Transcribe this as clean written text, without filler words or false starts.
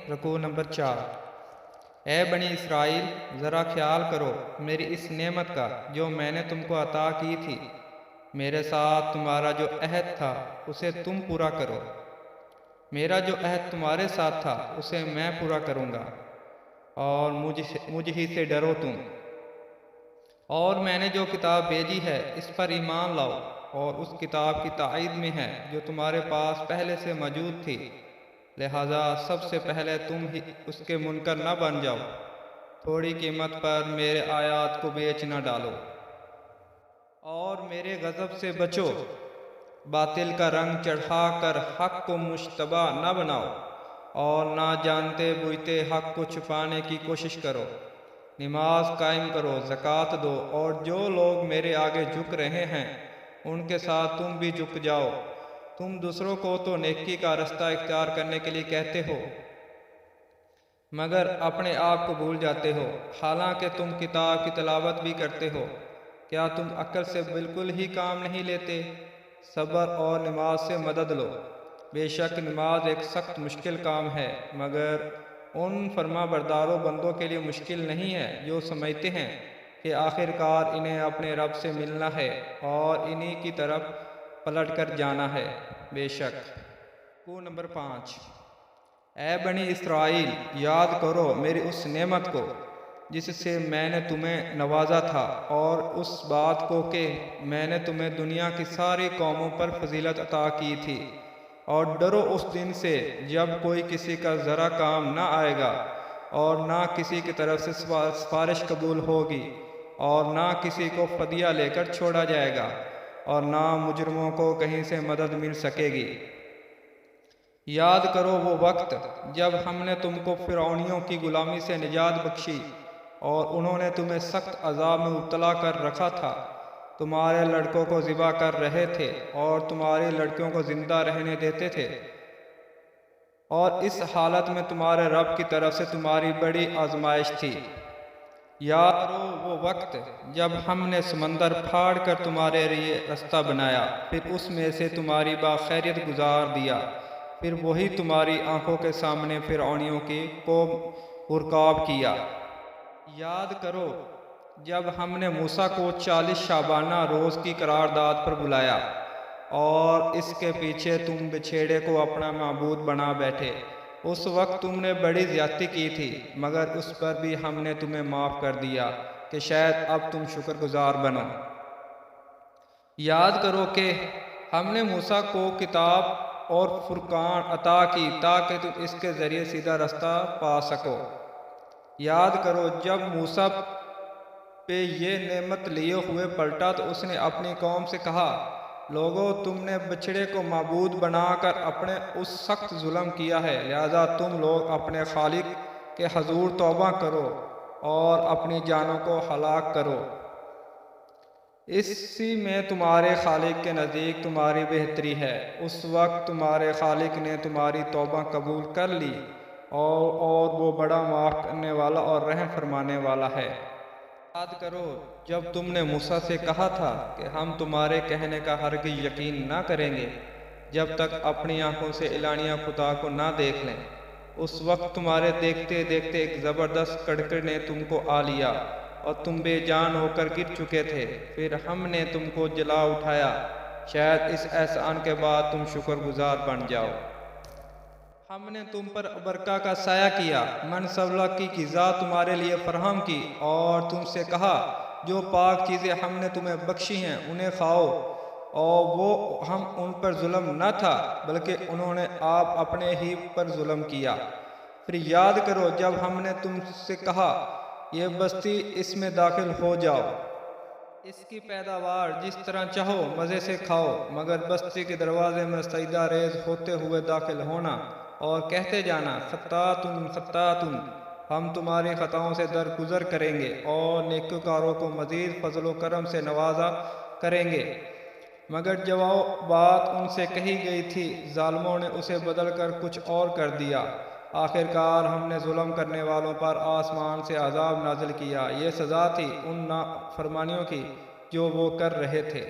رکوع نمبر 4۔ اے بنی اسرائیل، ذرا خیال کرو میری اس نعمت کا جو میں نے تم کو عطا کی تھی۔ میرے ساتھ تمہارا جو عہد تھا اسے تم پورا کرو۔ میرا جو عہد تمہارے ساتھ تھا اسے میں پورا کروں گا، اور مجھ ہی سے ڈرو تم۔ اور میں نے جو کتاب بھیجی ہے اس پر ایمان لاؤ، اور اس کتاب کی تائید میں ہے جو تمہارے پاس پہلے سے موجود تھی، لہذا سب سے پہلے تم ہی اس کے منکر نہ بن جاؤ۔ تھوڑی قیمت پر میرے آیات کو بیچ نہ ڈالو، اور میرے غضب سے بچو۔ باطل کا رنگ چڑھا کر حق کو مشتبہ نہ بناؤ، اور نہ جانتے بوجھتے حق کو چھپانے کی کوشش کرو۔ نماز قائم کرو، زکوٰۃ دو، اور جو لوگ میرے آگے جھک رہے ہیں ان کے ساتھ تم بھی جھک جاؤ۔ تم دوسروں کو تو نیکی کا رستہ اختیار کرنے کے لیے کہتے ہو، مگر اپنے آپ کو بھول جاتے ہو، حالانکہ تم کتاب کی تلاوت بھی کرتے ہو۔ کیا تم عقل سے بالکل ہی کام نہیں لیتے؟ صبر اور نماز سے مدد لو۔ بے شک نماز ایک سخت مشکل کام ہے، مگر ان فرما برداروں بندوں کے لیے مشکل نہیں ہے جو سمجھتے ہیں کہ آخر کار انہیں اپنے رب سے ملنا ہے اور انہی کی طرف پلٹ کر جانا ہے۔ بے شک۔ رکوع نمبر 5۔ اے بنی اسرائیل، یاد کرو میری اس نعمت کو جس سے میں نے تمہیں نوازا تھا، اور اس بات کو کہ میں نے تمہیں دنیا کی ساری قوموں پر فضیلت عطا کی تھی۔ اور ڈرو اس دن سے جب کوئی کسی کا ذرا کام نہ آئے گا، اور نہ کسی کی طرف سے سفارش قبول ہوگی، اور نہ کسی کو فدیہ لے کر چھوڑا جائے گا، اور نہ مجرموں کو کہیں سے مدد مل سکے گی۔ یاد کرو وہ وقت جب ہم نے تم کو فرعونیوں کی غلامی سے نجات بخشی، اور انہوں نے تمہیں سخت عذاب میں مبتلا کر رکھا تھا۔ تمہارے لڑکوں کو ذبح کر رہے تھے اور تمہاری لڑکیوں کو زندہ رہنے دیتے تھے، اور اس حالت میں تمہارے رب کی طرف سے تمہاری بڑی آزمائش تھی۔ یاد کرو وہ وقت جب ہم نے سمندر پھاڑ کر تمہارے لیے رستہ بنایا، پھر اس میں سے تمہاری باخیریت گزار دیا، پھر وہی تمہاری آنکھوں کے سامنے فرعونیوں کی کو غرقاب کیا۔ یاد کرو جب ہم نے موسیٰ کو 40 شعبانہ روز کی قرارداد پر بلایا، اور اس کے پیچھے تم بچھیڑے کو اپنا معبود بنا بیٹھے۔ اس وقت تم نے بڑی زیادتی کی تھی، مگر اس پر بھی ہم نے تمہیں معاف کر دیا کہ شاید اب تم شکر گزار بنو۔ یاد کرو کہ ہم نے موسیٰ کو کتاب اور فرقان عطا کی تاکہ تم اس کے ذریعے سیدھا رستہ پا سکو۔ یاد کرو جب موسیٰ پہ یہ نعمت لیے ہوئے پلٹا تو اس نے اپنی قوم سے کہا، لوگو تم نے بچھڑے کو معبود بنا کر اپنے اس سخت ظلم کیا ہے، لہذا تم لوگ اپنے خالق کے حضور توبہ کرو اور اپنی جانوں کو ہلاک کرو۔ اسی میں تمہارے خالق کے نزدیک تمہاری بہتری ہے۔ اس وقت تمہارے خالق نے تمہاری توبہ قبول کر لی، اور وہ بڑا معاف کرنے والا اور رحم فرمانے والا ہے۔ یاد کرو جب تم نے موسیٰ سے کہا تھا کہ ہم تمہارے کہنے کا ہرگز یقین نہ کریں گے جب تک اپنی آنکھوں سے اعلانیہ خدا کو نہ دیکھ لیں۔ اس وقت تمہارے دیکھتے دیکھتے ایک زبردست کڑکڑ نے تم کو آ لیا، اور تم بے جان ہو کر گر چکے تھے، پھر ہم نے تم کو جلا اٹھایا، شاید اس احسان کے بعد تم شکر گزار بن جاؤ۔ ہم نے تم پر برکہ کا سایہ کیا، من سبلہ کی غذا تمہارے لیے فراہم کی، اور تم سے کہا جو پاک چیزیں ہم نے تمہیں بخشی ہیں انہیں کھاؤ، اور وہ ہم ان پر ظلم نہ تھا بلکہ انہوں نے آپ اپنے ہی پر ظلم کیا۔ پھر یاد کرو جب ہم نے تم سے کہا یہ بستی اس میں داخل ہو جاؤ، اس کی پیداوار جس طرح چاہو مزے سے کھاؤ، مگر بستی کے دروازے میں سجدہ ریز ہوتے ہوئے داخل ہونا اور کہتے جانا خطاتن خطاتن، ہم تمہاری خطاؤں سے درگزر کریں گے اور نیکوکاروں کو مزید فضل و کرم سے نوازا کریں گے۔ مگر جب بات ان سے کہی گئی تھی ظالموں نے اسے بدل کر کچھ اور کر دیا۔ آخر کار ہم نے ظلم کرنے والوں پر آسمان سے عذاب نازل کیا، یہ سزا تھی ان نافرمانیوں کی جو وہ کر رہے تھے۔